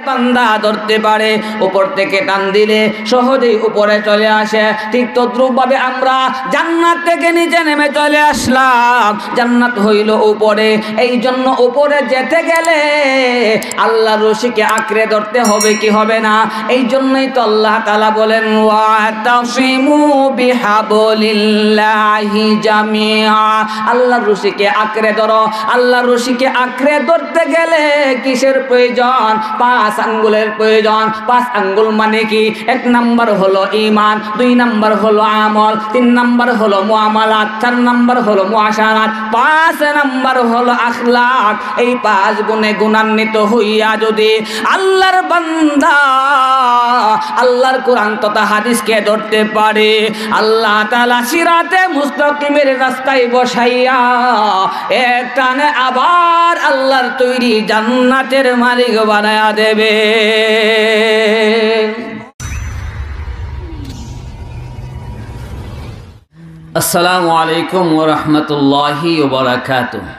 বান্দা ধরতে পারে, উপর থেকে টান দিলে সহজেই উপরে চলে আসে। ঠিক তদ্রূপ ভাবে আমরা জান্নাত থেকে নিচে নেমে চলে আসলাম। জান্নাত হইল উপরে, এই জন্য উপরে যেতে গেলে আল্লাহর রশিকে আঁকড়ে ধরতে হবে কি হবে না? এই জন্যই তো আল্লাহ তাআলা বলেন ওয়াতাসিমু বিহাবলিল্লাহি জামিআ। আল্লাহর রশিকে আঁকড়ে ধরো। আল্লাহর রশিকে আঁকড়ে ধরতে গেলে কিসের প্রয়োজন? 5 আঙ্গুলের প্রয়োজন। 5 আঙ্গুল মানে কি? 1 নাম্বার হলো ঈমান, 2 নাম্বার হলো আমল, 3 নাম্বার হলো মুআমালাত, 4 নাম্বার হলো মুআশারাত, 5 নাম্বার হলো আখলাক। এই 5 গুণে গুণান্বিত হইয়া যদি আল্লাহর বান্দা আল্লাহর কোরআন তথা হাদিসকে ধরতে পারে, আল্লাহ তাআলা সিরাতে মুস্তাকিমের রাস্তায় বসাইয়া এক টানে আবার আল্লাহর তৈরি জান্নাতের মালিক বানায়া দেবে। আসসালামু আলাইকুম ওয়া রাহমাতুল্লাহি ওয়া বারাকাতুহু।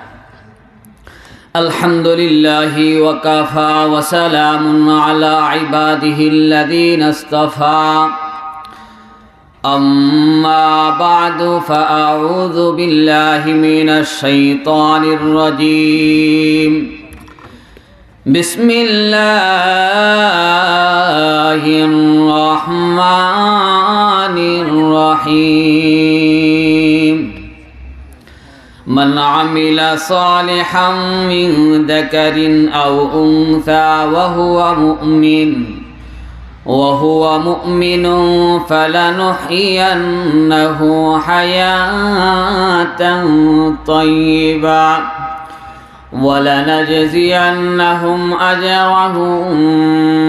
আলহামদুলিল্লাহি ওয়া কাফা ওয়া সালামুন আলা ইবাদিহিল্লাযীনা ইসতাফা। আম্মা বা'দু ফাআউযু বিল্লাহি মিনাশ শাইতানির রাজীম। বিসমিল্লাহির রহমানির রহিম। মান আমিলা সালিহাম মিন যাকারিন আও উনসা وهو مؤمن فلنحيينه حياة طيبة ولنجزينهم أجرهم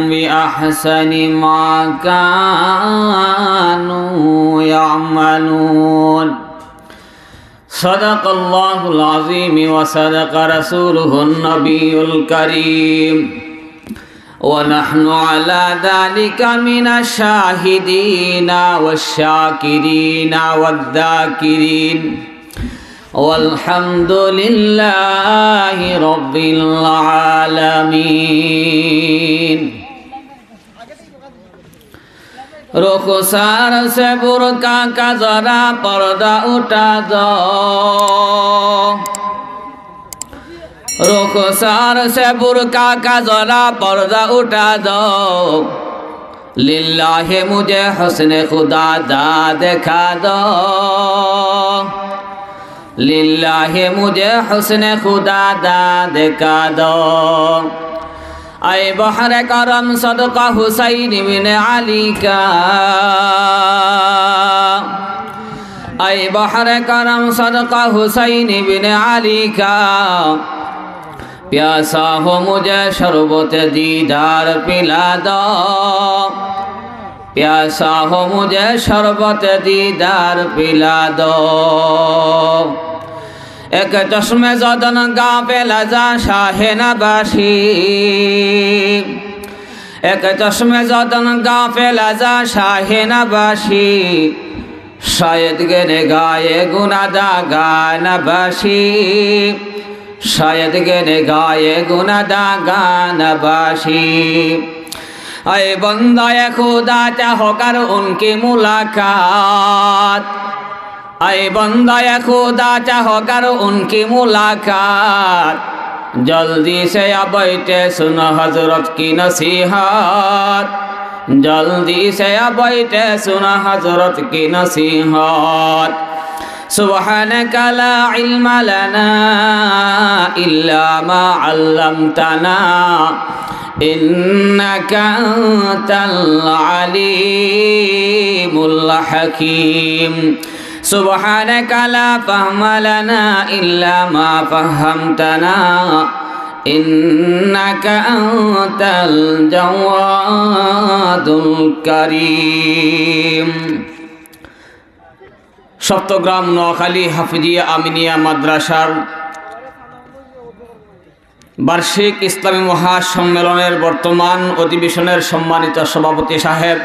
بأحسن ما كانوا يعملون. صدق الله العظيم وصدق رسوله النبي الكريم ونحن على ذلك من الشاهدين والشاكرين والذاكرين والحمد لله رب العالمين. रुखसार से बुर्का का जरा पर्दा उठा दो, रुखसार से बुर्का का जरा पर्दा उठा दो, लिल्लाहि मुझे हुस्न खुदा दा दिखा दो, लिल्लाहि मुझे हुस्न खुदा दा दिखा दो। ऐ बहर करम सदका हुसैन बिन अली का, ऐ बहर करम सदका हुसैन बिन अली का, प्यासा हो मुझे शरबत दीदार पिला दो, प्यासा हो मुझे शरबत दीदार पिला दो। एक चश्मे ज़दन गाफिल जा शाहे नबाशी, एक चश्मे ज़दन गाफिल जा शाहे नबाशी, शायद गिने गाये गुनादा गान बाशी, शायद गिने गाये गुनादा गान बाशी। ऐ बंदाए खुदा चाहो कर उनकी मुलाकात, ऐ बंदाए खुदा चाहो कर उनकी मुलाकात, जल्दी से आ बैठे सुन हजरत की नसीहत, जल्दी से आ बैठे सुन हजरत की नसीहत। सुब्हानक ला इल्म लना इल्ला मा अल्लमतना इन्नका अंतल अलीमुल हकीम। सुब्हानक ला फहम लना इल्ला मा फहमतना इन्नका अंतल जवादुल करीम। सप्तग्राम নোয়াখালী হাফিজিয়া আমিনিয়া মাদ্রাসার বার্ষিক ইসলামী মহাসম্মেলনের বর্তমান অধিবেশনের সম্মানিত সভাপতি সাহেব,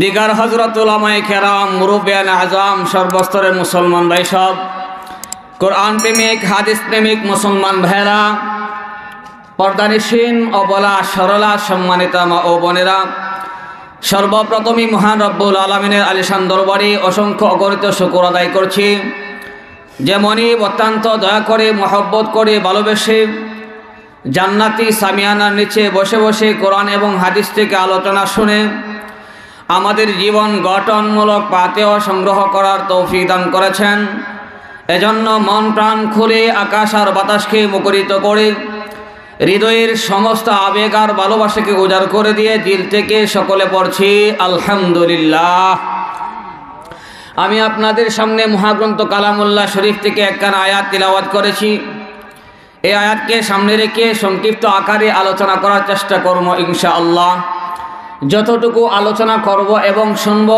দিগার হযরত উলামায়ে কেরাম, মুরব্বিয়ান আজম, সর্বস্তরের মুসলমান ভাই সব, কোরআন প্রেমিক হাদিস প্রেমিক মুসলমান ভাইরা, পর্দানিসীন অবলা সরলা সম্মানিতা মা ও বোনেরা, সর্বপ্রথমই মহান রব্বুল আলামিনের আলিশান দরবারে অসংখ্য অগণিত শুকর আদায় করছি, যেমনই অত্যন্ত দয়া করে মহব্বত করে ভালোবেসে জান্নাতি সামিয়ানার নিচে বসে বসে কোরআন এবং হাদিস থেকে আলোচনা শুনে আমাদের জীবন গঠনমূলক পাথেয় সংগ্রহ করার তৌফিক দান করেছেন। এজন্য মন প্রাণ খুলে আকাশ আর বাতাসকে মুখরিত করে হৃদয়ের সমস্ত আবেগ আর ভালোবাসাকে উজাড় করে দিয়ে দিল থেকে সকলে পড়ছি আলহামদুলিল্লাহ। আমি আপনাদের সামনে মহাগ্রন্থ কালামুল্লাহ শরীফ থেকে একখানা আয়াত তিলাওয়াত করেছি। এই আয়াতকে সামনে রেখে সংক্ষিপ্ত আকারে আলোচনা করার চেষ্টা করব ইনশাআল্লাহ। যতটুকু আলোচনা করব এবং শুনব,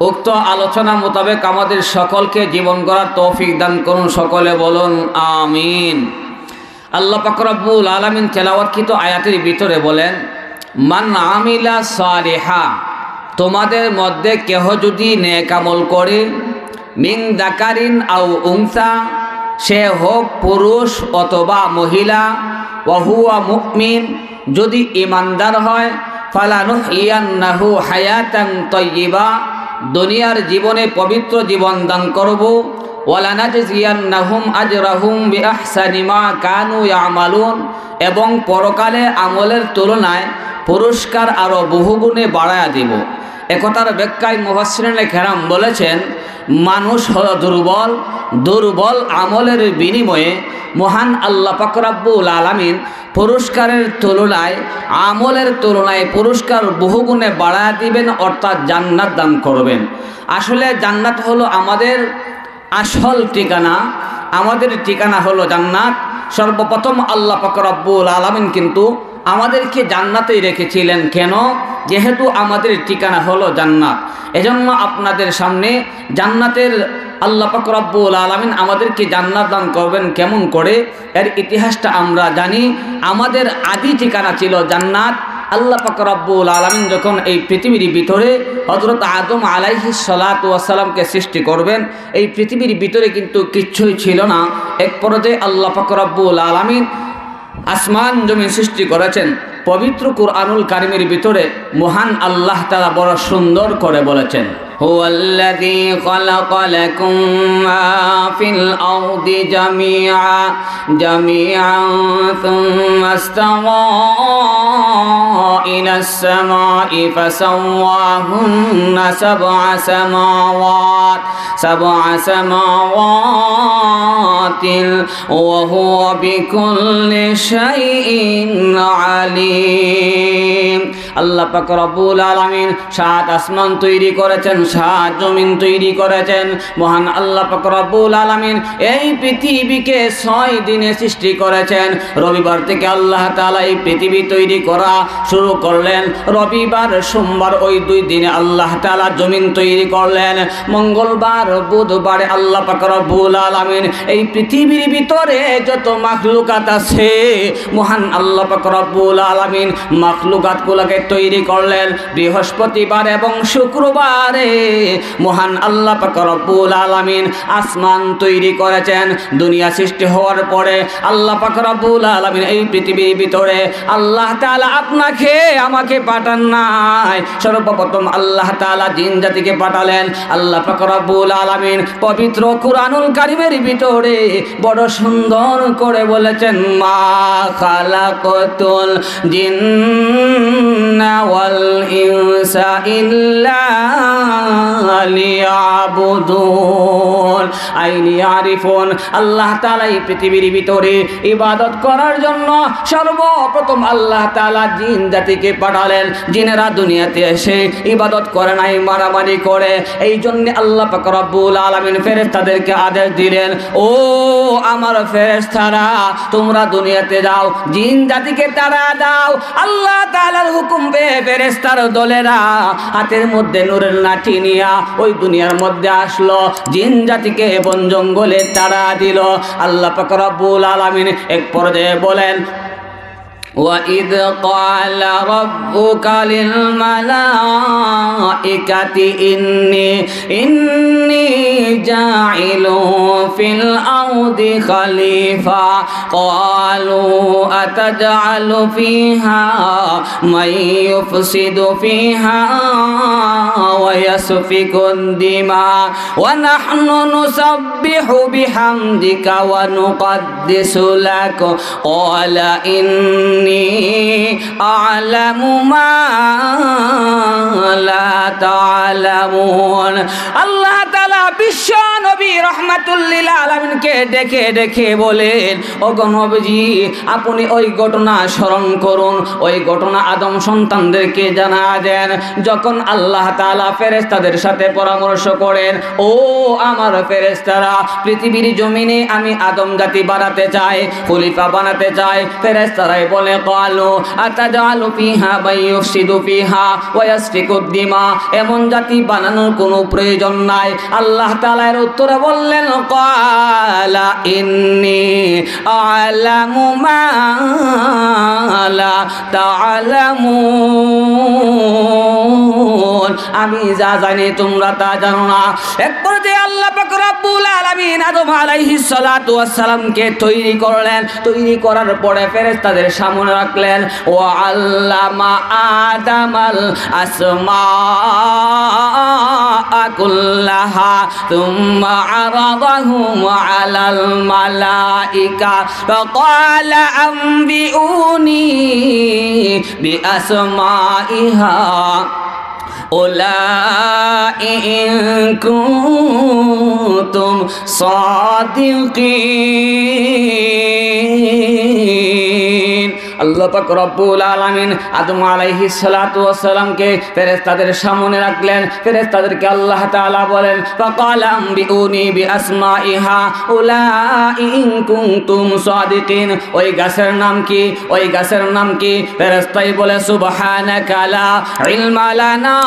উক্ত আলোচনা মোতাবেক আমাদের সকলকে জীবন গড়ার তৌফিক দান করুন। সকলে বলুন আমিন। আল্লাহ পাক রব্বুল আলামিন তেলাওয়াতকৃত আয়াতের ভিতরে বলেন, মান আমিলা সালিহা, তোমাদের মধ্যে কেহ যদি নেক আমল করে, মিন যাকারিন আও উনসা, সে হোক পুরুষ অথবা মহিলা, ওয়া হুয়া মুমিন, যদি ইমানদার হয়, ফালানুহইয়ান্নাহু হায়াতান তাইয়্যিবা, দুনিয়ার জীবনে পবিত্র জীবন দান করব, ওয়ালানাজজিয়ান্নাহুম আজরাহুম বিআহসানি মা কানু ইয়ামালুন, এবং পরকালে আমলের তুলনায় পুরস্কার আরও বহুগুণে বাড়ায়া দেব। একথার ব্যাখ্যায় মুফাসসিরিনে কেরাম বলেছেন, মানুষ হলো দুর্বল, দুর্বল আমলের বিনিময়ে মহান আল্লাহ পাক রব্বুল আলামিন পুরস্কারের তুলনায়, আমলের তুলনায় পুরস্কার বহুগুণে বাড়ায়া দিবেন, অর্থাৎ জান্নাত দান করবেন। আসলে জান্নাত হলো আমাদের আসল ঠিকানা, আমাদের ঠিকানা হলো জান্নাত। সর্বপ্রথম আল্লাহ পাক রব্বুল আলামিন কিন্তু আমাদেরকে জান্নাতেই রেখেছিলেন। কেন? যেহেতু আমাদের ঠিকানা হলো জান্নাত। এজন্য আপনাদের সামনে জান্নাতের আল্লাহ পাক রব্বুল আলামিন আমাদেরকে জান্নাত দান করবেন কেমন করে, এর ইতিহাসটা আমরা জানি। আমাদের আদি ঠিকানা ছিল জান্নাত। আল্লাহ পাক রব্বুল আলামিন যখন এই পৃথিবীর ভিতরে হযরত আদম আলাইহিস সালাতু ওয়াস সালামকে সৃষ্টি করবেন, এই পৃথিবীর ভিতরে কিন্তু কিচ্ছুই ছিল না। এক পর্যায়ে আল্লাহ পাক রব্বুল আলামিন আসমান জমিন সৃষ্টি করেছেন। পবিত্র কুরআনুল কারীমের ভিতরে মহান আল্লাহ তাআলা বড় সুন্দর করে বলেছেন, হুয়াল্লাযী খালাকা লাকুম মা ফিল আরদি জামিআন সুম্মা ইসতাওয়া ইলাস সামাই ফাসাওয়াহুন্না সাবআ সামাওয়াতিন ওয়া হুয়া বিকুল্লি শাইইন আলীম। আল্লাহ পাক রব্বুল আলামিন 7 আসমান তৈরি করেছেন, 7 জমিন তৈরি করেছেন। মহান আল্লাহ পাক রব্বুল আলামিন এই পৃথিবীকে 6 দিনে সৃষ্টি করেছেন। রবিবার থেকে আল্লাহ তাআলা এই পৃথিবী তৈরি করা শুরু করলেন। রবিবার সোমবার ওই 2 দিনে আল্লাহ তাআলা জমিন তৈরি করলেন। মঙ্গলবার বুধবারে আল্লাহ পাক রব্বুল আলামিন এই পৃথিবীর ভিতরে যত মাখলুকাত আছে, মহান আল্লাহ পাক রব্বুল আলামিন মাখলুকাতগুলোকে তৈরি করলেন। বৃহস্পতিবার এবং শুক্রবারে মহান আল্লাহ পাক রব্বুল আলামিন আসমান তৈরি করেছেন। দুনিয়া সৃষ্টি হওয়ার পরে আল্লাহ পাক রব্বুল আলামিন এই পৃথিবীর ভিতরে আল্লাহ তাআলা আপনাকে আমাকে পাঠান নাই, সর্বপ্রথম আল্লাহ তাআলা জিন জাতিকে পাঠালেন। আল্লাহ পাক রব্বুল আলামিন পবিত্র কুরআনুল কারীমের ভিতরে বড় সুন্দর করে বলেছেন, মা খালাকাতুল জিন্না ওয়াল ইনসা ইল্লা লিয়াবুদুন আই লিয়ারিফুন। আল্লাহ তাআলা এই পৃথিবীর ভিতরে ইবাদত করার জন্য সর্বপ্রথম আল্লাহ তাআলা জিন জাতিকে পাঠালেন। জিনেরা দুনিয়াতে এসে ইবাদত করে নাই, মারামারি করে। এই জন্য আল্লাহ পাক রব্বুল আলামিন ফেরেশতাদেরকে আদেশ দিলেন, ও আমার ফেরেশতারা, তোমরা দুনিয়াতে যাও, জিন জাতিকে তাড়া দাও। আল্লাহ তাআলার হুকুম পেয়ে ফেরেশতার দলেরা হাতের মধ্যে নূরের লাঠি নিয়া ওই দুনিয়ার মধ্যে আসলো, জিন জাতিকে বন জঙ্গলে তাড়া দিল। আল্লাহ পাক রব্বুল আলামিন এক পর্যায়ে বলেন, وَإِذْ قَالَ رَبُّكَ لِلْمَلَائِكَةِ إِنِّي جَاعِلٌ فِي الْأَرْضِ خَلِيفَةً قَالُوا أَتَجْعَلُ فِيهَا مَن يُفْسِدُ فِيهَا وَيَسْفِكُ الدِّمَاءَ وَنَحْنُ نُسَبِّحُ بِحَمْدِكَ وَنُقَدِّسُ لَكَ قَالَ إِنِّي أعلم ما لا تعلمون আল্লাহ তাআলা বিশ্ব নবী রাহমাতুল লিল আলামিনকে ডেকে ডেকে বলেন, ওগো নবীজি, আপনি ওই ঘটনা স্মরণ করুন, ওই ঘটনা আদম সন্তানদেরকে জানা দেন যখন আল্লাহ তাআলা ফেরেশতাদের সাথে পরামর্শ করেন, ও আমার ফেরেশতারা, পৃথিবীর জমিনে আমি আদম জাতি বানাতে চাই, খলিফা বানাতে চাই। ফেরেশতারাই বলে, ক্বালু আতাজালু ফিহা মান ইউফসিদু ফিহা ওয়া ইয়াসফিকু দিমা, এমন জাতি বানানোর কোনো প্রয়োজন নাই। আল্লাহ তাআলা এর উত্তরে বললেন, ক্বালা ইন্নী আ'লামু মা লা তা'লামুন, আমি যা জানি তোমরা তা জানো না। এরপর যে আল্লাহ পাক রব্বুল আলামিন আদম আলাইহিস সালাতু ওয়াস সালামকে তৈরি করলেন, তৈরি করার পরে ফেরেশতাদের সামনে রাখলেন, ওয়া আল্লামা আদামাল আসমাআ কুল্লাহা তুম্মা আরাদাহুম আলাল মালাইকা ফাকালা আনবিউনি বিআসমাইহা ইন কুনতুম সাদিকিন। আল্লাহ পাক রব্বুল আলামিন আদম আলাইহিস সালাতু ওয়াস সালামকে ফেরেশতাদের সামনে রাখলেন। ফেরেশতাদেরকে আল্লাহ তাআলা বলেন, ফাকালা আনবিউনি বিআসমাইহা ইন কুনতুম সাদিকিন। ওই গাছের নাম কি? ওই গাছের নাম কি? ফেরেশতাই বলে, সুবহানাকা লা ইলমা লানা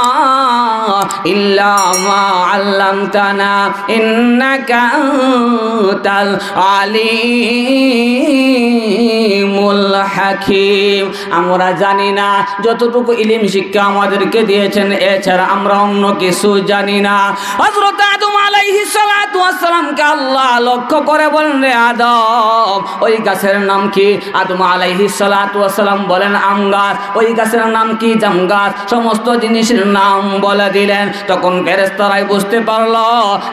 ইল্লা মা আল্লামতানা ইন্নাকা আনতাল আলিমুল হাকিম। আমরা জানি না, যতটুকু ইলম শিক্ষা আমাদেরকে দিয়েছেন এছাড়া আমরা অন্য কিছু জানি না। হযরত আদম আলাইহিস সালাতু ওয়াস সালামকে আল্লাহ লক্ষ্য করে বলেন, রে আদম, ওই গাছের নাম কি? আদম আলাইহিস সালাতু ওয়াস সালাম বলেন, আম গাছ। ওই গাছের নাম কি? জাম গাছ। সমস্ত জিনিসের নাম বলে দিলেন। তখন ফেরেশতারাই বুঝতে পারলো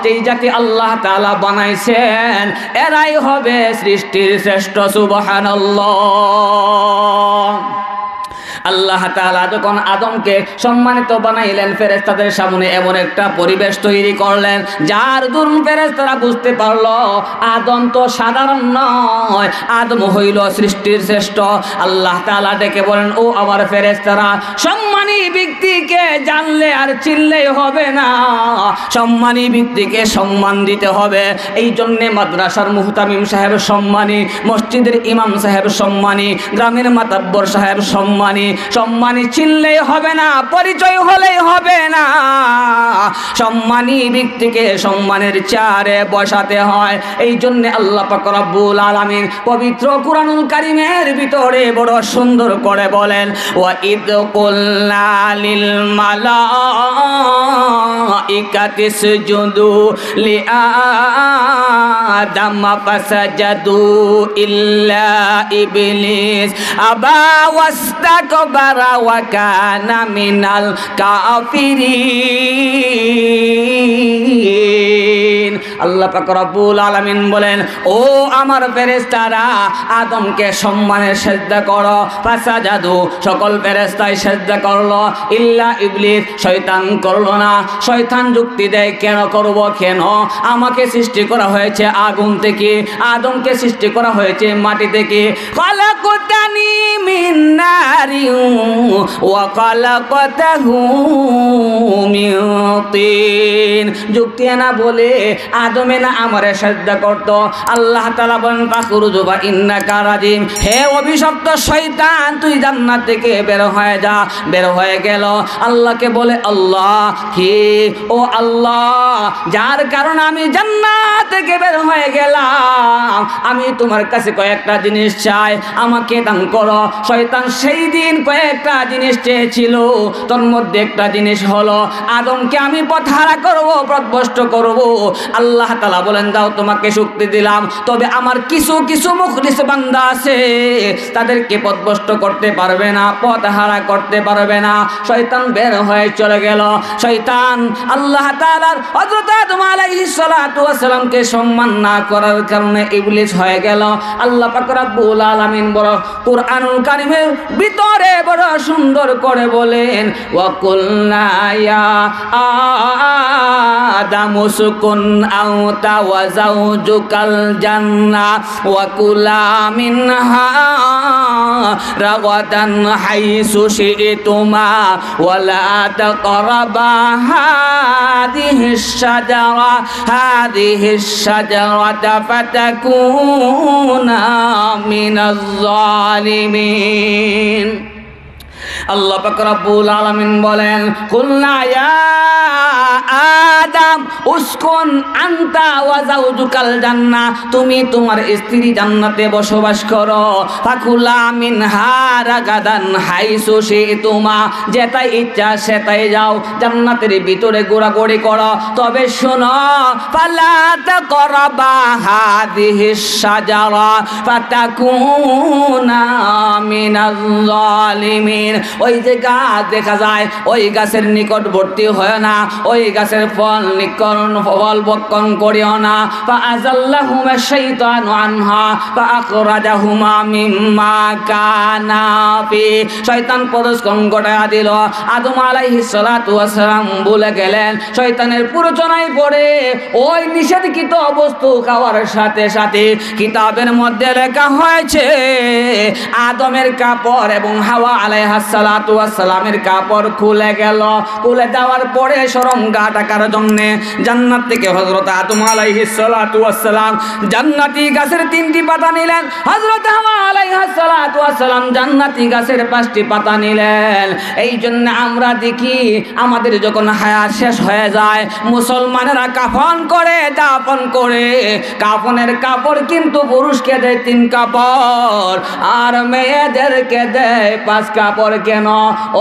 যে এই জাতি আল্লাহ তাআলা বানাইছেন, এরাই হবে সৃষ্টির শ্রেষ্ঠ। সুবহানাল্লাহ। আল্লাহ তাআলা যখন আদমকে সম্মানিত বানাইলেন, ফেরেশতাদের সামনে এমন একটা পরিবেশ তৈরি করলেন যার দরুন ফেরেশতারা বুঝতে পারলো আদম তো সাধারণ নয়, আদম হইল সৃষ্টির শ্রেষ্ঠ। আল্লাহ তাআলা ডেকে বলেন, ও আমার ফেরেশতারা, সম্মানী ব্যক্তিকে জানলে আর চিনলেই হবে না, সম্মানী ব্যক্তিকে সম্মান দিতে হবে। এই জন্যে মাদ্রাসার মুহতামিম সাহেব সম্মানী, মসজিদের ইমাম সাহেব সম্মানী, গ্রামের মাতাব্বর সাহেব সম্মানী। সম্মানী চিনলেই হবে না, পরিচয় হলেই হবে না, সম্মানী ব্যক্তিকে সম্মানের চেয়ারে বসাতে হয়। এই জন্য আল্লাহ পাক রব্বুল আলামিন পবিত্র কুরআনুল কারীমের ভিতরে বড় সুন্দর করে বলেন, ওয়া ইদ কুলনা লিল মালাইকাতি ইসজুদু লিআদাম ফাসাজাদু ইল্লা ইবলিস আবা ওয়াস্তাকবারা ওয়া কানা মিনাল কাফিরিন। আল্লাহ পাক রব্বুল আলামিন বলেন, ও আমার ফেরেশতারা, আদমকে সম্মানের সিজদা করো। ফাসাজাদু, সকল ফেরেশতাই সিজদা করলো, ইল্লা ইবলিস, শয়তান করলো না। শয়তান যুক্তি দেয়, কেন করব? কেন? আমাকে সৃষ্টি করা হয়েছে আগুন থেকে, আদমকে সৃষ্টি করা হয়েছে মাটি থেকে। খালাকতানি মিন নারিন ওয়া খালাকতাহু মিন তিন। যুক্তি না বলে আদমে না আমারে সাজদা করত। আল্লাহ তাআলা বলেন ফাখরুজ ওয়া ইন্নাকা রাজিম, হে অভিশপ্ত শয়তান তুই জান্নাত থেকে বের হয়ে যা। বের হয়ে গেল। আল্লাহকে বলে আল্লাহ কি? ও আল্লাহ, যার কারণে আমি জান্নাত থেকে বের হয়ে গেলাম, আমি তোমার কাছে কয়েকটা জিনিস চাই, আমাকে দান করো। শয়তান সেই দিন কয়েকটা জিনিস চেয়েছিল, তোর মধ্যে একটা জিনিস হলো আদমকে আমি পথহারা করব, পথভ্রষ্ট করব। আল্লাহ তাআলা বলেন দাও তোমাকে শক্তি দিলাম, তবে আমার কিছু কিছু মুখলিস বান্দা আছে তাদেরকে পথভ্রষ্ট করতে পারবে না, পথহারা করতে পারবে না। শয়তান বের হয়ে চলে গেল। শয়তান আল্লাহ তাআলার হযরত আদম আলাইহিস সালাতু ওয়াস সালামকে সম্মান না করার কারণে ইবলিস হয়ে গেল। আল্লাহ পাক রব্বুল আলামিন বড় কুরআনুল কারীমের ভিতরে বড় সুন্দর করে বলেন ওয়া কুলনা ইয়া আদামু উসকুন আনতা ওয়া যাওজুকাল জান্নাহ ওয়া কুলা মিনহা রাগাদান হাইসু শি'তুমা ওয়া লা তাকরাবা হাদিহিশ শাজারাতা ফাতাকুনা মিনাজ জালিমিন। আল্লাহ পাক রব্বুল আলামিন বলেন কুলনা ইয়া আদম উসকুন আনতা ওয়া যাওজুকাল জান্নাহ, তুমি তোমার স্ত্রী জান্নাতে বসবাস করো। ফাকুলা মিনহা রাগাদান হাইসু শি'তুমা, যেটাই ইচ্ছা সেটাই যাও, জান্নাতের ভিতরে ঘোরাঘুরি করো। তবে শোনো ফালা তাকরাবা হাদিহিশ শাজারা ফাতাকুনা মিনাজ জালিমিন। ওই যে গাছ দেখা যায় ওই গাছের নিকটবর্তী হয় না, ওই গাছের ফল ভক্ষণ করিও না। ফাআযাল্লাহুমা শাইতানু আনহা ফাআখরাজাহুমা মিম্মা কানা ফি, শয়তান প্রদর্শন ঘটায়া দিল। আদম আলাইহিস সালাতু ওয়াস সালাম বলে গেলেন, শয়তানের প্ররোচনায় পড়ে ওই নিষেধকৃত বস্তু খাওয়ার সাথে সাথে কিতাবের মধ্যে লেখা হয়েছে আদমের কাপড় এবং হাওয়া আলাইহিস সালাতু ওয়াস সালামের কাপড় খুলে গেল। খুলে যাওয়ার পরে শরম গা ঢাকার জন্য জান্নাত থেকে হযরত আদম আলাইহিস সালাতু ওয়াস সালাম জান্নাতি গাছের 3টি পাতা নিলেন। হযরত হাওয়া আলাইহিস সালাতু ওয়াস সালাম জান্নাতি গাছের 5টি পাতা নিলেন। এই জন্য আমরা দেখি আমাদের যখন হায়াত শেষ হয়ে যায় মুসলমানেরা কাফন করে, দাফন করে। কাফনের কাপড় কিন্তু পুরুষকে দেয় 3 কাপড় আর মেয়েদেরকে দেয় 5 কাপড়। কেন?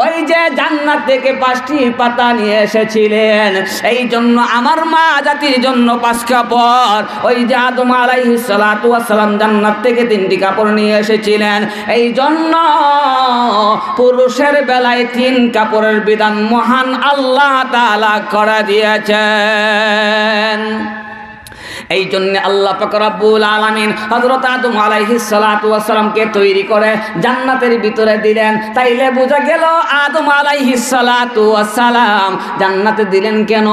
ওই যে জান্নাত থেকে 5টি পাতা নিয়ে এসেছিলেন, এই জন্য আমার মা জাতির জন্য 5 কাপড়। ওই যে আদম আলাইহিস সালাতু ওয়াস সালাম জান্নাত থেকে 3টি কাপড় নিয়ে এসেছিলেন, এই জন্য পুরুষের বেলায় 3 কাপড়ের বিধান মহান আল্লাহ তাআলা করে দিয়েছেন। এই জন্য আল্লাহ পাক রব্বুল আলামিন হযরত আদম আলাইহিস সালাতু ওয়াস সালামকে তৈরি করে জান্নাতের ভিতরে দিলেন। তাইলে বোঝা গেল আদম আলাইহিস সালাতু ওয়াস সালাম জান্নাতে দিলেন কেন?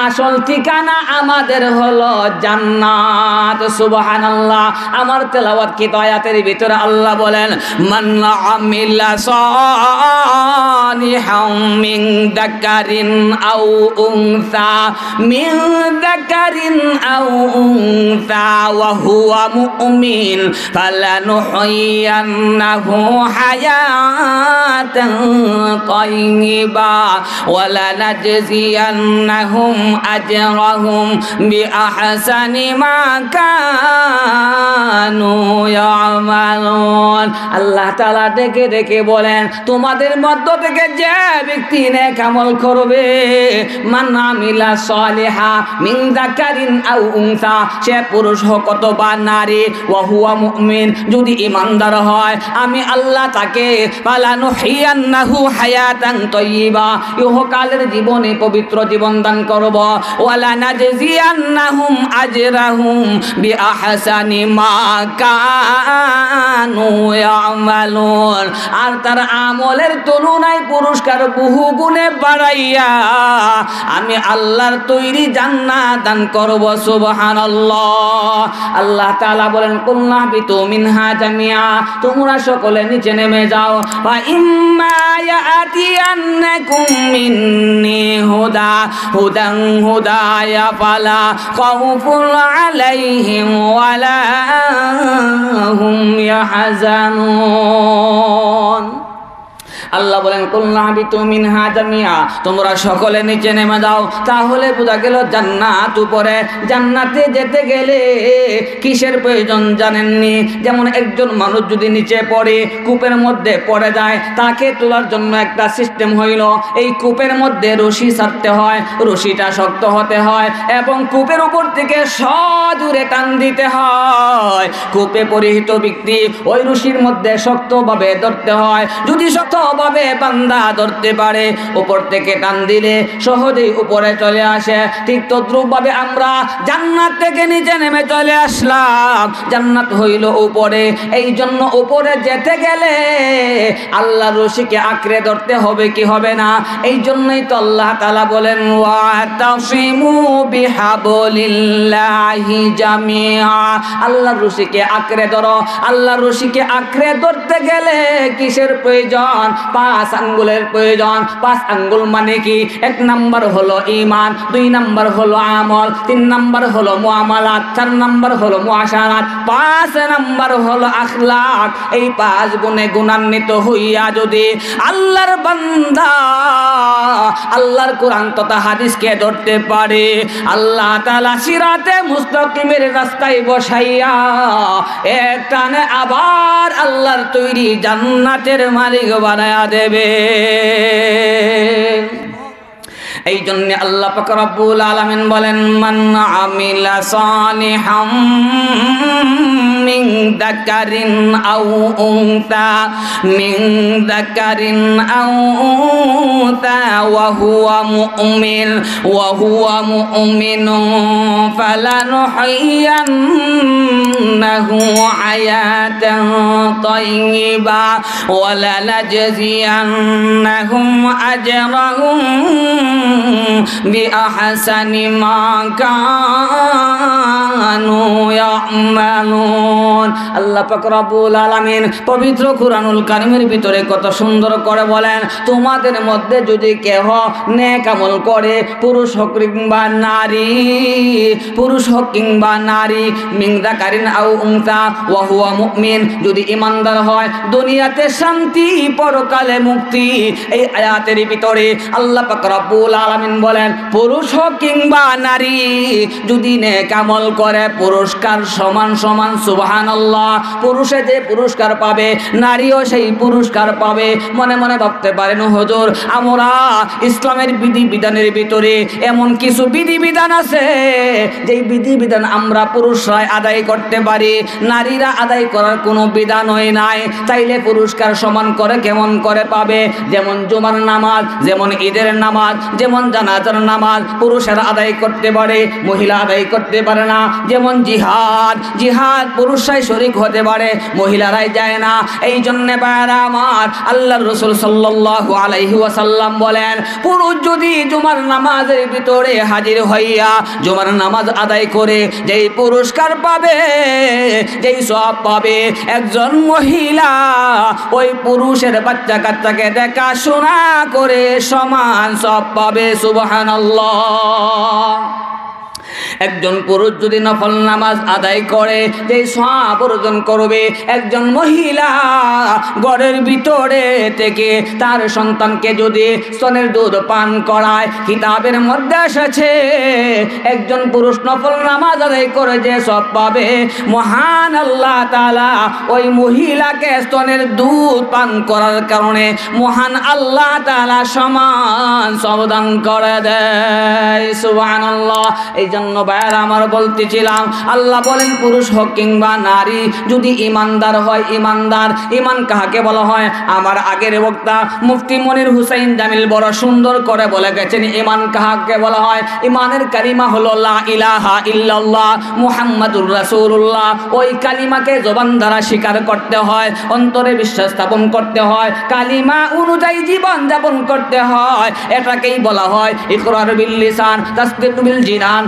আসল ঠিকানা আমাদের হলো জান্নাত। সুবহানাল্লাহ। আমার তেলাওয়াত কি আয়াতের ভিতরে আল্লাহ বলেন মান আমিলা সালিহাম মিন যাকারিন আও উনসা, মিন যাকারিন আও أنثى وهو مؤمن فلنحيينه حياة طيبة ولنجزينهم أجرهم بأحسن ما كانوا يعملون। আল্লাহ তাআলা ডেকে ডেকে বলেন তোমাদের মধ্য থেকে যে ব্যক্তি নেক আমল করবে, মান আমিলা সালিহা মিন যাকারিন আও উনসা, সে পুরুষ হোক অথবা নারী, ওয়া হুয়া মুমিন, যদি ঈমানদার হয় আমি আল্লাহ তাকে ফালানুহিয়ান্নাহু হায়াতান তাইয়্যিবা, ইহকালের জীবনে পবিত্র জীবন দান করব। ওয়ালা নাজজিয়ান্নাহুম আজরাহুম বিআহসানি মা কানু ইয়ামালুন, আর তার আমলের তুলনায় পুরস্কার বহু গুণে বাড়াইয়া আমি আল্লাহর তৈরি জান্নাত দান করব। সুবহানাল্লাহ। আল্লাহ তাআলা বলেন কুল্লাহ বিতু মিনহা জামিয়া, তোমরা সকলে নিচে নেমে যাও। ইম্মা ইয়াতিয়ান্নাকুম মিন্নি হুদান হুদায়া ফালা খাউফুন আলাইহিম ওয়ালা হুম ইয়াহজানুন। আল্লাহ বলেন কুল্লা হাবিতু মিনহা জামিয়া, তোমরা সকলে নিচে নেমে যাও। তাহলে বোঝা গেল জান্নাত উপরে। জান্নাতে যেতে গেলে কিসের প্রয়োজন জানেননি? যেমন একজন মানুষ যদি নিচে পড়ে, কূপের মধ্যে পড়ে যায়, তাকে তোলার জন্য একটা সিস্টেম হইল, এই কূপের মধ্যে রশি ছাড়তে হয়, রশিটা শক্ত হতে হয় এবং কূপের উপর থেকে সজোরে টান দিতে হয়। কূপে পরিহিত ব্যক্তি ওই রশির মধ্যে শক্তভাবে ধরতে হয়। যদি শক্তভাবে বান্দা ধরতে পারে, উপর থেকে টান দিলে সহজেই উপরে চলে আসে। ঠিক তদ্রূপভাবে আমরা জান্নাত থেকে নিচে নেমে চলে আসলাম। জান্নাত হইল উপরে, এই জন্য উপরে যেতে গেলে আল্লাহ রশিকে আঁকড়ে ধরতে হবে কি হবে না? এই জন্যই তো আল্লাহ তাআলা বলেন ওয়াতাসিমু বিহাবলিল্লাহি জামিআ, আল্লাহর রশিকে আঁকড়ে ধরো। আল্লাহর রশিকে আঁকড়ে ধরতে গেলে কিসের প্রয়োজন? 5 আঙ্গুলের প্রয়োজন। 5 আঙ্গুল মানে কি? 1 নাম্বার হলো ঈমান, 2 নাম্বার হলো আমল, 3 নাম্বার হলো মুআমালাত, 4 নাম্বার হলো মুআশারাত, 5 নাম্বার হলো আখলাক। এই 5 গুণে গুণান্বিত হইয়া যদি আল্লাহর বান্দা আল্লাহর কোরআন তথা হাদিসকে ধরতে পারে, আল্লাহ তাআলা সিরাতে মুস্তাকিমের রাস্তায় বসাইয়া এক টানে আবার আল্লাহর তৈরি জান্নাতের মালিক বানায়া দেবে। এই জন্য আল্লাহ পাক রব্বুল আলামিন বলেন মান আমিলা সালিহাম মিন যাকারিন আও উনসা ওয়া হুয়া মুমিনুন ফালানুহয়িয়ান্নাহু হায়াতান তাইয়্যিবা ওয়া লানাজজিয়ান্নাহুম আজরাহুম বিআহসানি মা কানু ইয়ামালুন। আল্লাহ পাক রব্বুল আলামিন পবিত্র কুরআনুল কারীমের ভিতরে কত সুন্দর করে বলেন, তোমাদের মধ্যে যদি কেহ নেক আমল করে, পুরুষ হোক কিংবা নারী, পুরুষ হোক কিংবা নারী, মিন যাকারিন আও উনসা ওয়া হুয়া মুমিন, যদি ঈমানদার হয় দুনিয়াতে শান্তি, পরকালে মুক্তি। এই আয়াতের ভিতরে আল্লাহ পাক রব্বুল আলামিন বলেন পুরুষ হোক কিংবা নারী যদি নেক আমল করে পুরস্কার সমান সমান। সুবহানাল্লাহ। পুরুষে যে পুরস্কার পাবে নারীও সেই পুরস্কার পাবে। মনে মনে ভাবতে পারেন হুজুর, আমরা ইসলামের বিধিবিধানের ভিতরে এমন কিছু বিধিবিধান আছে যেই বিধিবিধান আমরা পুরুষরা আদায় করতে পারি, নারীরা আদায় করার কোনো বিধানই নাই, তাইলে পুরস্কার সমান করে কেমন করে পাবে? যেমন জুমার নামাজ, যেমন ঈদের নামাজ, যেমন জানাজার নামাজ পুরুষেরা আদায় করতে পারে, মহিলা আদায় করতে পারে না। যেমন জিহাদ পুরুষরাই শরীক হতে পারে, মহিলারাই যায় না। এই জন্য ভাইরা আমার, আল্লাহর রাসূল সাল্লাল্লাহু আলাইহি ওয়াসাল্লাম বলেন পুরুষ যদি জুমার নামাজের ভিতরে হাজির হইয়া জুমার নামাজ আদায় করে যেই পুরস্কার পাবে, যেই সওয়াব পাবে, একজন মহিলা ওই পুরুষের বাচ্চা কাচ্চাকে দেখাশোনা করে সমান সওয়াব পাবে। সুবহানাল্লাহ। একজন পুরুষ যদি নফল নামাজ আদায় করে যে সওয়াব অর্জন করবে, একজন মহিলা ঘরের ভিতরে থেকে তার সন্তানকে যদি স্তনের দুধ পান করায়, কিতাবের মধ্যে এসেছে একজন পুরুষ নফল নামাজ আদায় করে যে সওয়াব পাবে, মহান আল্লাহ তাআলা ওই মহিলাকে স্তনের দুধ পান করার কারণে মহান আল্লাহ তাআলা সমান সওয়াব দান করে দেয়। সুবহানাল্লাহ। এই জন্য ভাইরা আমার বলতেছিলাম, আল্লাহ বলেন পুরুষ হোক কিংবা নারী যদি ইমানদার হয়, ইমানদার, ইমান কাহাকে বলা হয়? আমার আগের বক্তা মুফতি মনির হুসাইন জামিল বড় সুন্দর করে বলে গেছেন ইমান কাহাকে বলা হয়। ইমানের কালিমা হলো লা ইলাহা ইল্লাল্লাহ মুহাম্মাদুর রাসূলুল্লাহ। ওই কালিমাকে জবান দ্বারা স্বীকার করতে হয়, অন্তরে বিশ্বাস স্থাপন করতে হয়, কালিমা অনুযায়ী জীবন যাপন করতে হয়। এটাকেই বলা হয় ইকরার বিল লিসান তাসদীক বিল জিনান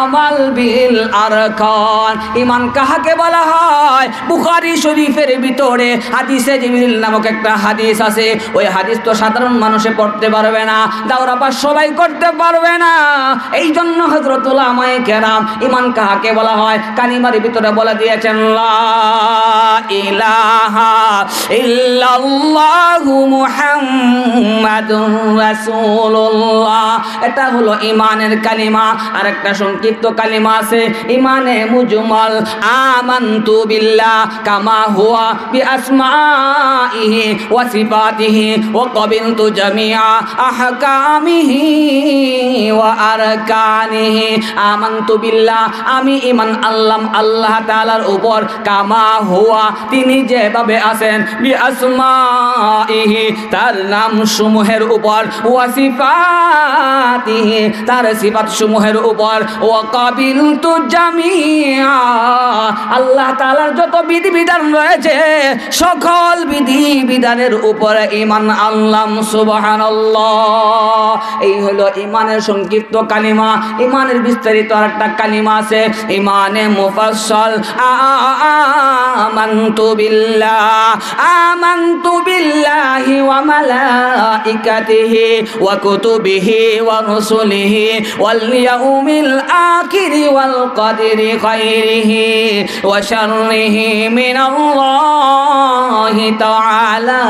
আমাল বিল আরকান। ঈমান কাহাকে বলা হয়? বুখারী শরীফের ভিতরে হাদিসে জিবরিল নামক একটা হাদিস আছে। ওই হাদিস তো সাধারণ মানুষে পড়তে পারবে না, দাওরাপাস সবাই করতে পারবে না। এই জন্য হযরত উলামায়ে কেরাম ঈমান কাহাকে বলা হয় কালিমার ভিতরে বলে দিয়েছেন লা ইলাহা ইল্লাল্লাহু মুহাম্মাদুর রাসূলুল্লাহ। এটা হলো ঈমানের কালিমা। আর একটা সংক্ষিপ্ত কালিমা আছে ঈমানে মুজমাল, আমানতু বিল্লাহ কামা হুয়া বিআসমাইহি ওয়া সিফাতিহি ওয়া ক্বাবিলতু জামিআ আহকামিহি ওয়া আরকানিহি। আমানতু বিল্লাহ, আমি ঈমান আনলাম আল্লাহ তাআলার উপর, কামা হুয়া, তিনি যেভাবে আছেন, বিআসমাইহি, তার নাম সমূহের উপর, ওয়া সিফাতিহি, তার সিফাত সমূহের উপর, ওয়া ক্বাবিলতু জামিআ, আল্লাহ তাআলার যত বিধিবিধান রয়েছে সকল বিধিবিধানের উপরে ঈমান আনলাম। সুবহানাল্লাহ। এই হলো ঈমানের সংক্ষিপ্ত কালিমা। ঈমানের বিস্তারিত আরেকটা কালিমা আছে ঈমানে মুফাসসাল, আমানতু বিল্লাহ, আমানতু বিল্লাহি ওয়া মালাইকাতিহি ওয়া কুতুবিহি ওয়া রুসুলিহি ওয়াল ইয়াউমিল আখির ওয়াল কদরি খাইরিহি ওয়া শাররিহি মিনাল্লাহি তাআলা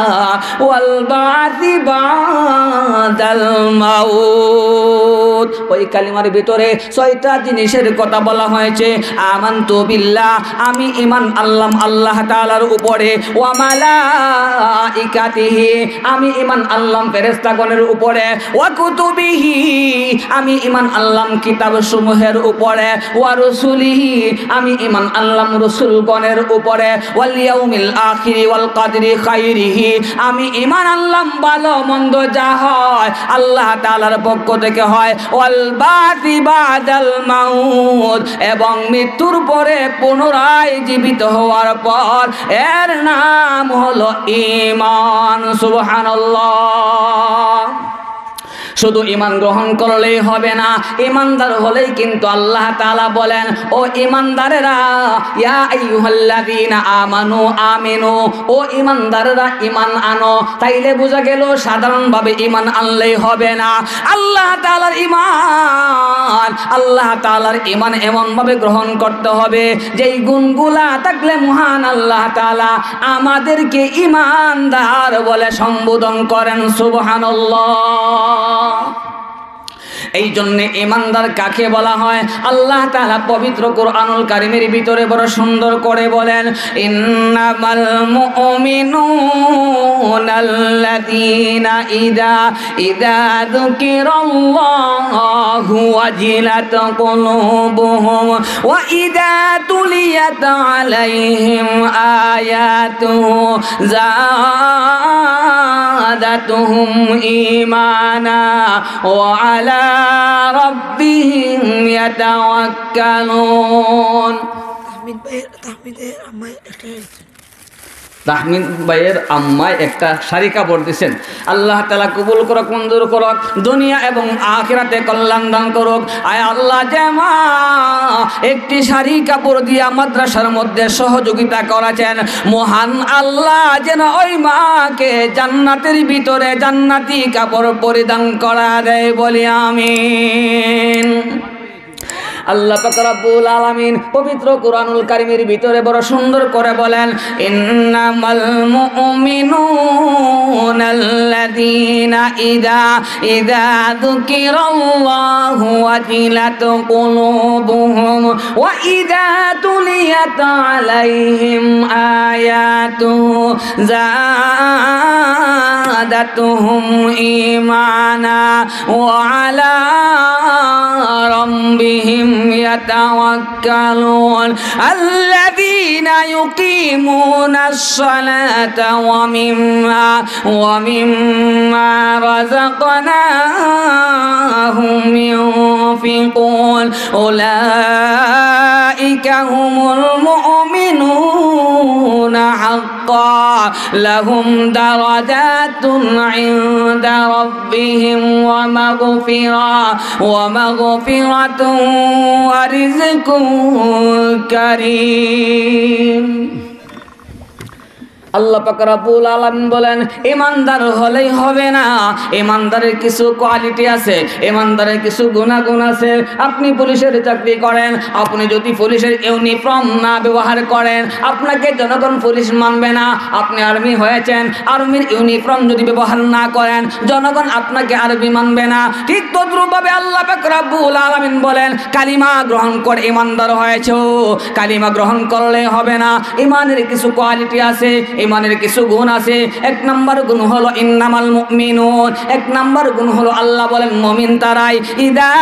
ওয়াল বা'থি বা'দাল মাউত। ওই কালিমার ভিতরে 6টা জিনিসের কথা বলা হয়েছে। আমানতু বিল্লাহ, আমি ঈমান আনলাম আল্লাহ তাআলার উপরে, ওয়া মালাইকাতিহি, আমি ঈমান আনলাম ফেরেশতাগণের উপরে, ওয়া কুতুবিহি, আমি ঈমান আনলাম কিতাবসমূহের উপরে, ওয়া রুসুলিহি, আমি ঈমান আনলাম রাসূলগণের উপরে, ওয়াল ইয়াউমিল আখির ওয়াল কদরি খাইরিহি, আমি ঈমান আনলাম ভালো মন্দ যা হয় আল্লাহ তাআলার পক্ষ থেকে হয়, ওয়াল বা'থি বা'দাল মাউত, এবং মৃত্যুর পরে পুনরায় জীবিত হওয়ার পর এর নাম হলো ঈমান। সুবহানাল্লাহ। শুধু ঈমান গ্রহণ করলেই হবে না, ঈমানদার হলেই কিন্তু আল্লাহ তাআলা বলেন ও ঈমানদারেরা, ইয়া আইয়ুহাল্লাযীনা আমানু আমিনু, ও ঈমানদারেরা ঈমান আনো। তাইলে বোঝা গেল সাধারণভাবে ঈমান আনলেই হবে না। আল্লাহ তাআলার ঈমান, আল্লাহ তাআলার ঈমান এমনভাবে গ্রহণ করতে হবে যেই গুণগুলা থাকলে মহান আল্লাহ তাআলা আমাদেরকে ঈমানদার বলে সম্বোধন করেন। সুবহানাল্লাহ। এই জন্য ঈমানদার কাকে বলা হয়? আল্লাহ তাআলা পবিত্র কোরআনুল কারীমের ভিতরে বড় সুন্দর করে বলেন, ইন্নামাল মুমিনুনাল্লাযীনা ইযা যুকিরাল্লাহু ওয়াজিলাত কুলুবুহুম ওয়া ইযা তুলিয়াত আলাইহিম আয়াতুহু যাদাতুহুম ঈমানা ওয়া আলা রাব্বিহিম ইয়াতাওয়াক্কালুন। তাহমিদ ভাইয়ের আম্মায় একটা শাড়ি কাপড় দিয়েছেন। আল্লাহ তাআলা কবুল করুক, মঞ্জুর করুক, দুনিয়া এবং আখিরাতে কল্যাণ দান করুক। আয় আল্লাহ, যে মা একটি শাড়ি কাপড় দিয়া মাদ্রাসার মধ্যে সহযোগিতা করেছেন, মহান আল্লাহ যেন ওই মাকে জান্নাতের ভিতরে জান্নাতি কাপড় পরিধান করা দেয়, বলি আমিন। আল্লাহ পাক রব্বুল আলামিন পবিত্র কোরআনুল কারীমের ভিতরে বড় সুন্দর করে বলেন, ইন্নামাল মুমিনুনাল্লাযীনা ইযা যুকিরাল্লাহু ওয়াজিলাত কুলুবুহুম ওয়া ইযা তুলিয়াত আলাইহিম আয়াতুহু যাদাতুহুম ঈমানা ওয়া আলা রাব্বিহিম يتوكلون الذين يقيمون الصلاة ومما رزقناهم ينفقون أولئك هم المؤمنون حقا লাহুম দারাজাতুন ইনদা রাব্বিহিম ওয়া মাগফিরাতুন ওয়া রিজকুন কারীম। আল্লাহ পাক রব্বুল আলামিন বলেন ঈমানদার হলেই হবে না, ঈমানদারের কিছু কোয়ালিটি আছে, ঈমানদারের কিছু গুণাগুণ আছে। আপনি পুলিশের চাকরি করেন, আপনি যদি পুলিশের ইউনিফর্ম না ব্যবহার করেন আপনাকে জনগণ পুলিশ মানবে না। আপনি আর্মি হয়েছেন, আর্মির ইউনিফর্ম যদি ব্যবহার না করেন জনগণ আপনাকে আর্মি মানবে না। ঠিক তদ্রূপভাবে আল্লাহ পাক রব্বুল আলামিন বলেন কালিমা গ্রহণ করে ঈমানদার হয়েছো, কালিমা গ্রহণ করলে হবে না। ঈমানের কিছু কোয়ালিটি আছে, ঈমানের কিছু গুণ আছে। এক নাম্বার গুণ হলো ইন্নামাল মুমিনুন, এক নাম্বার গুণ হলো আল্লাহ বলেন মুমিন তারাই ইদা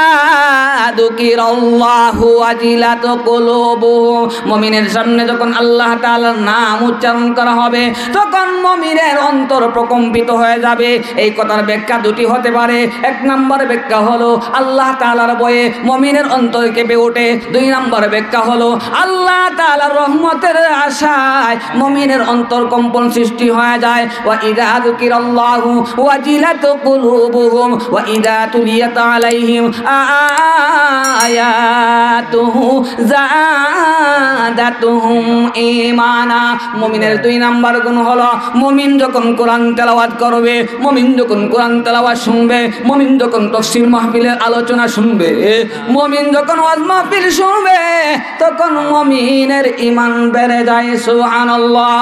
যুকিরাল্লাহু ওয়াজিলাত কুলুবুহুম, মুমিনের সামনে যখন আল্লাহ তাআলার নাম উচ্চারণ করা হবে তখন মুমিনের অন্তর প্রকম্পিত হয়ে যাবে। এই কথার ব্যাখ্যা দুটি হতে পারে। এক নাম্বার ব্যাখ্যা হলো আল্লাহ তাআলার ভয়ে মুমিনের অন্তর কেঁপে ওঠে। দুই নাম্বার ব্যাখ্যা হলো আল্লাহ তাআলার রহমতের আশায় মুমিনের অন্তর কম্পন সৃষ্টি হয়ে যায়। ওয়া ইযা যুকিরাল্লাহু ওয়াজিলাত কুলুবুহুম ওয়া ইযা তুলিয়াত আলাইহিম আয়াতুহু যাদাতুহুম ঈমানা। মুমিনের দুই নাম্বার গুণ হলো মুমিন যখন কোরআন তেলাওয়াত করবে, মুমিন যখন কোরআন তেলাওয়াত শুনবে, মুমিন যখন তাফসীর মাহফিলের আলোচনা শুনবে, মুমিন যখন ওয়াজ মাহফিল শুনবে তখন মুমিনের ঈমান বেড়ে যায়। সুবহানাল্লাহ।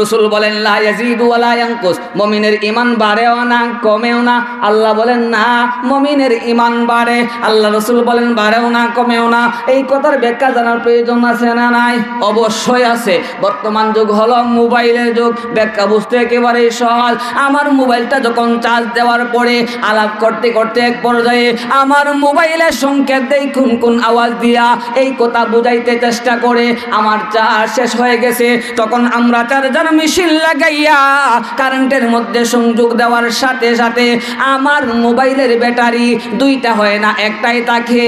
রসুল বলেন লা ইয়াজিদু ওয়া লা ইয়ানকুস, মুমিনের ঈমান বাড়েও না কমেও না। আল্লাহ বলেন না, মুমিনের ঈমান বাড়ে। আল্লাহ রসুল বলেন বাড়েও না কমেও না। এই কথার ব্যাখ্যা জানার প্রয়োজন আছে না নাই? অবশ্যই আছে। বর্তমান যুগ হলো মোবাইলের যুগ, ব্যাখ্যা বুঝতে একেবারেই সহজ। আমার মোবাইলটা যখন চার্জ দেওয়ার পরে আলাপ করতে করতে এক পর্যায়ে আমার মোবাইলের সংকেত দেই কোন কোন আওয়াজ দিয়া এই কথা বুঝাইতে চেষ্টা করে আমার চার্জ শেষ হয়ে গেছে। তখন আমরা চার্জার মেশিন লাগাইয়া কারেন্টের মধ্যে সংযোগ দেওয়ার সাথে সাথে আমার মোবাইলের ব্যাটারি দুইটা হয় না একটাই থাকে,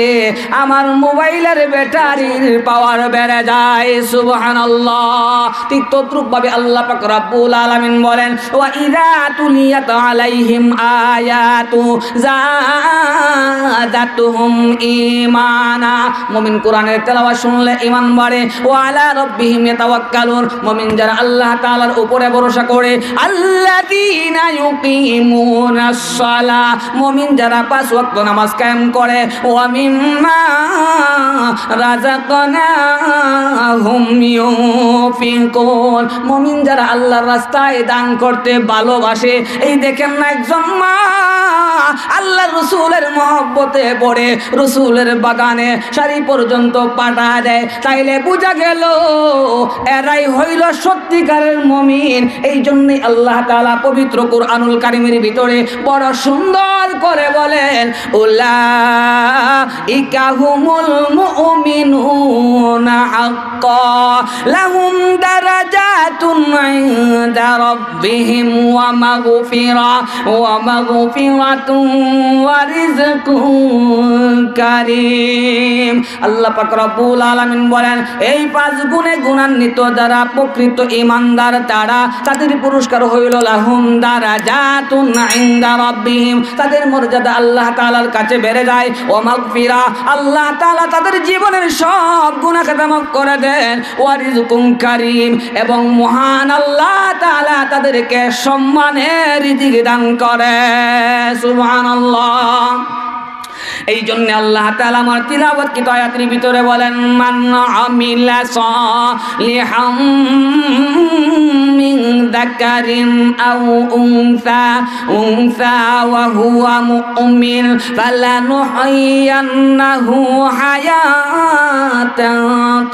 আমার মোবাইলের ব্যাটারির পাওয়ার বেড়ে যায়। সুবহানাল্লাহ। ঠিক তদ্রূপভাবে আল্লাহ পাক রব্বুল আলামিন বলেন ওয়া ইযা তুলিয়াত আলাইহিম আয়াতু যাদাতুহুম ঈমানা, মুমিন কোরআনের তেলাওয়াত শুনলে ঈমান বাড়ে। ওয়া আলা রাব্বিহিম ইয়াতাওয়াক্কালুন, মুমিন যারা আল্লাহ তাআলার উপরে ভরসা করে, আল্লাযীনা ইউকিমুনাস সালাহ, মুমিন যারা পাঁচ ওয়াক্ত নামাজ কায়েম করে, ওয়া মিম্মা রাযাকনাহুম ইউনফিকুন, মুমিন যারা আল্লাহর রাস্তায় দান করতে ভালোবাসে। এই দেখেন না একজন মা আল্লাহর রাসূলের মহব্বতে পড়ে রাসূলের বাগানে শাড়ি পর্যন্ত পাঠা দেয়, তাইলে বোঝা গেল এরাই হইল সত্যিকারের মুমিন। এই জন্যই আল্লাহ তাআলা পবিত্র কুরআনুল কারীমের ভিতরে বড় সুন্দর করে বলেন উলাইকা হুমুল মুমিনুনা হাক্কা লাহুম দারাজাতুন ইনদা রাব্বিহিম ওয়া মাগফিরাতুন ওয়া রিজকুন কারীম। আল্লাহ পাক রব্বুল আলামিন বলেন এই পাঁচ গুণে গুণান্বিত যারা প্রকৃত ঈমানদার তারা তাদের পুরস্কার হইল লাহুম দারাজাতুন ইনদা রাব্বিহিম, তাদের মর্যাদা আল্লাহ তাআলার কাছে বেড়ে যায়। ওয়া মাগফিরা, আল্লাহ তাআলা তাদের জীবনের সব গুনাহ খাতা মাফ করে দেন। ওয়া রিজকুন কারীম, এবং মহান আল্লাহ তাআলা তাদেরকে সম্মানের রিজিক দান করে। সুবহানাল্লাহ। এই জন্য আল্লাহ তাআলা আমার তিলাওয়াতকৃত আয়াতের ভিতরে বলেন মান আমিলা সালিহাম মিন যাকারিন আও উনসা ওয়া হুয়া মুমিন ফালানুহয়িয়ান্নাহু হায়াতান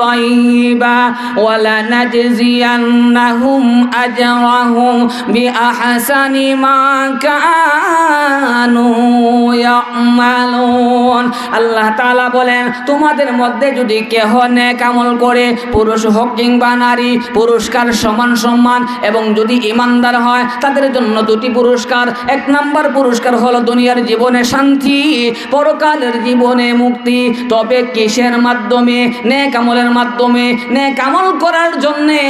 তাইয়্যিবা ওয়া লানাজজিয়ান্নাহুম আজরাহুম বিআহসানি মা কানু ইয়ামালুন। তা'লামুন। আল্লাহ তাআলা বলেন, তোমাদের মধ্যে যদি কেহ নেক আমল করে, পুরুষ হোক কিংবা নারী, পুরস্কার সমান সম্মান, এবং যদি ঈমানদার হয় তাদের জন্য দুটি পুরস্কার। এক নাম্বার পুরস্কার হলো দুনিয়ার জীবনে শান্তি, পরকালের জীবনে মুক্তি। তবে কিসের মাধ্যমে? নেক আমলের মাধ্যমে। নেক আমল করার জন্যে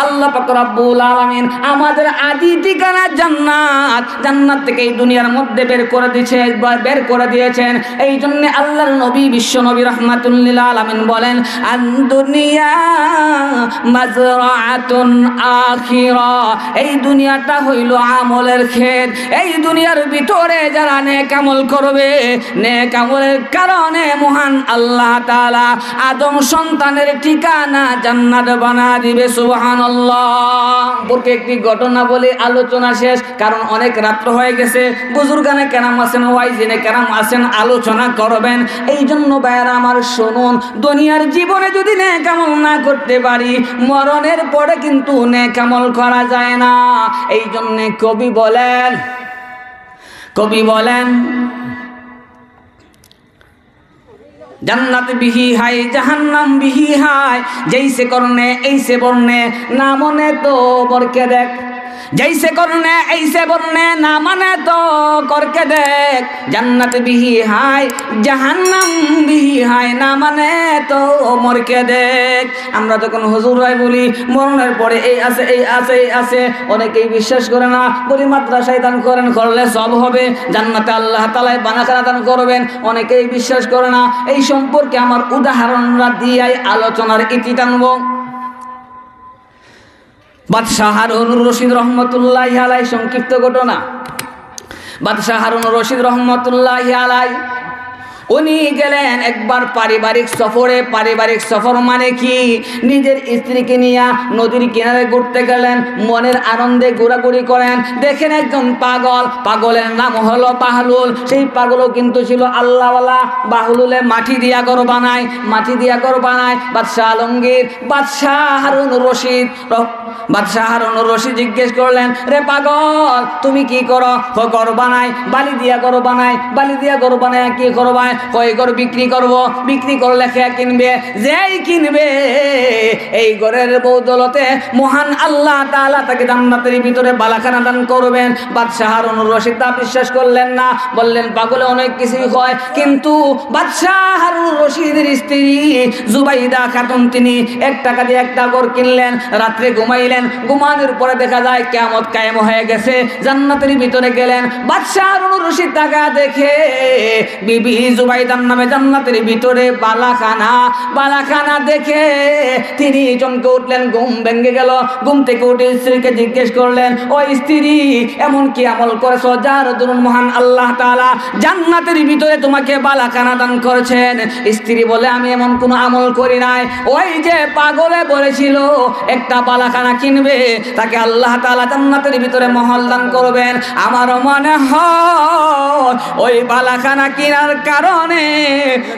আল্লাহ পাক রব্বুল আলামিন আমাদের আদি ঠিকানা জান্নাত, জান্নাত থেকে এই দুনিয়ার মধ্যে বের করে দিয়েছেন। এই জন্য আল্লাহর নবী বিশ্ব নবী রাহমাতুল লিল আলামিন বলেন, আন দুনিয়া মাজরাআতুন আখিরা। এই দুনিয়াটা হইল আমলের ক্ষেত। এই দুনিয়ার ভিতরে যারা নেক আমল করবে, নেক আমলের কারণে মহান আল্লাহ তাআলা আদম সন্তানের ঠিকানা জান্নাত বানা দিবে। সুবহানাল্লাহ। পূর্বে একটি ঘটনা বলে আলোচনা শেষ, কারণ অনেক রাত্র হয়ে গেছে। বুজুর্গানে কেরাম আছেন, ওয়াইজিনে কেরাম আছেন, আলোচনা করবেন। এই জন্য ভাইয়ারা আমার শুনুন, দুনিয়ার জীবনে যদি নেক আমল না করতে পারি, মরণের পরে কিন্তু নেক আমল করা যায় না। এই জন্য কবি বলেন जन्नत भी है जहन्नम भी है, जैसे करने ऐसे बोलने ना मने तो बरके देख, जैसे करने ऐसे बोलने ना मने तो करके देख। जन्नत भी है जहन्नम भी है, ना मने तो मर के देख। আমরা যখন হুজুরাই বলি মরণের পরে এই আছে এই আছে এই আছে, অনেকেই বিশ্বাস করে না। বলি মাদ্রাসায় দান করেন, করলে সব হবে, জান্নাতে আল্লাহ তাআলা বানাখানা দান করবেন, অনেকেই বিশ্বাস করে না। এই সম্পর্কে আমার উদাহরণরা দিয়াই আলোচনার ইতি টানব। বাদশাহ হারুনুর রশিদ রহমতুল্লাহি আলাইহি, সংক্ষিপ্ত ঘটনা। বাদশাহ হারুনুর রশিদ রহমতুল্লাহি আলাইহি উনি গেলেন একবার পারিবারিক সফরে। পারিবারিক সফর মানে কি? নিজের স্ত্রীকে নিয়ে নদীর কিনারে ঘুরতে গেলেন, মনের আনন্দে ঘোরাঘুরি করেন। দেখেন একজন পাগল, পাগলের নাম হলো বাহলুল। সেই পাগলও কিন্তু ছিল আল্লাহওয়ালা। বাহলুলে মাটি দিয়া ঘর বানায়, মাটি দিয়া ঘর বানায়। বাদশাহ আলমগীর বাদশাহ হারুনুর রশিদ জিজ্ঞেস করলেন, রে পাগল তুমি কি করো? ঘর বানায়, বালি দিয়া ঘর বানায়। বালি দিয়া ঘর বানায় কি করবায়? কয় ঘর বিক্রি করব, বিক্রি করলে খেয়া কিনবে, যেই কিনবে এই ঘরের বদৌলতে মহান আল্লাহ তাআলা তাকে জান্নাতের ভিতরে বালাখানা দান করবেন। বাদশাহ হারুনুর রশিদ তা বিশ্বাস করলেন না, বললেন পাগলে অনেক কিছুই হয়, কিন্তু বাদশাহ হারুনুর রশিদের স্ত্রী জুবাইদা খাতুন তিনি 1 টাকা দিয়ে একটা ঘর কিনলেন, রাত্রে ঘুমাইলেন। ঘুমানোর পরে দেখা যায় কিয়ামত কায়েম হয়ে গেছে, জান্নাতের ভিতরে গেলেন। বাদশাহ হারুনুর রশিদ টাকা দেখে বিবি জুবাইদার নামে জান্নাতের ভিতরে বালাখানা দেখে তিনি চমকে উঠলেন, ঘুম ভেঙে গেল। ঘুম থেকে উঠে স্ত্রীকে জিজ্ঞেস করলেন, ও স্ত্রী এমন কি আমল করেছো যার দরুন মহান আল্লাহ তাআলা জান্নাতের ভিতরে তোমাকে বালাখানা দান করেছেন? স্ত্রী বলে, আমি এমন কোনো আমল করি নাই। ওই যে পাগলে বলেছিল একটা বালাখানা কিনবে, তাকে আল্লাহ তাআলা জান্নাতের ভিতরে মহল দান করবেন। আমার মনে হয় ওই বালাখানা কেনার কারণে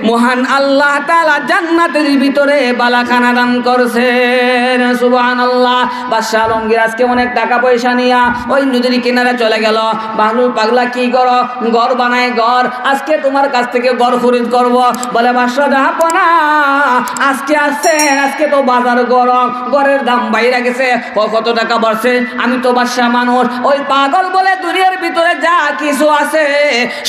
মহান আল্লাহ তাআলা জান্নাতের ভিতরে বালাখানা দান করছেন। সুবহানাল্লাহ। বাদশাহ আলমগীর আজকে অনেক টাকা পয়সা নিয়া ওই নদীর কিনারে চলে গেল। বাহলুল পাগলা কি করো? ঘর বানায় ঘর। আজকে তোমার কাছ থেকে ঘর খরিদ করব। বলে বাদশাহ জাহাপনা আজকে আসছেন, আজকে তো বাজার গরম, ঘরের দাম বাইরে গেছে, কত টাকা বাড়ছে? আমি তো বাদশাহ মানুষ। ওই পাগল বলে দুনিয়ার ভিতরে যা কিছু আছে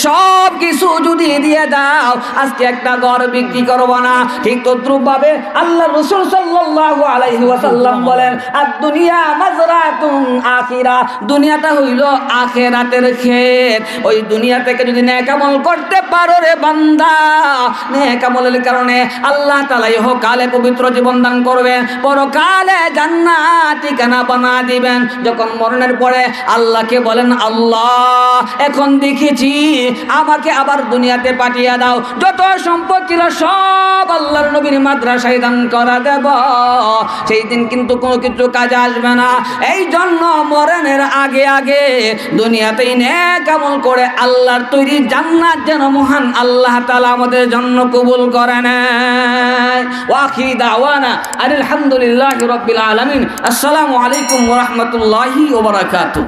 সব কিছু যদি দিয়ে দাও, আজকে একটা ঘর বিক্রি করব না। ঠিক তদ্রুপ ভাবে আল্লাহ রাসূল সাল্লাল্লাহু আলাইহি ওয়াসাল্লাম বলেন, আদ-দুনিয়া মাজরাতুন আখিরা, দুনিয়াটা হইল আখিরাতের ক্ষেত। ওই দুনিয়া থেকে যদি নেক আমল করতে পারো রে বান্দা, নেক আমলের কারণে আল্লাহ তাআলা ইহকালে পবিত্র জীবন দান করবেন, পরকালে জান্নাত ঠিকানা বানা দিবেন। যখন মরণের পরে আল্লাহকে বলেন, আল্লাহ এখন দেখেছি আমাকে আবার দুনিয়াতে পাঠিয়ে দাও, যত সম্পদ ছিল সব আল্লাহর নবীর মাদ্রাসায় দান করা দেব। সেই দিন কিন্তু কোনো কিছু কাজে আসবে না। এই জন্য মরণের আগে আগে দুনিয়াতেই নেক আমল করে আল্লাহর তৈরি জান্নাত যেন মহান আল্লাহ তাআলা আমাদের জন্য কবুল করে নেয়। ওয়া আখিরি দাওয়ানা আলহামদুলিল্লাহি রাব্বিল আলামিন। আসসালামু আলাইকুম ওয়া রাহমাতুল্লাহি ওয়া বারাকাতুহু।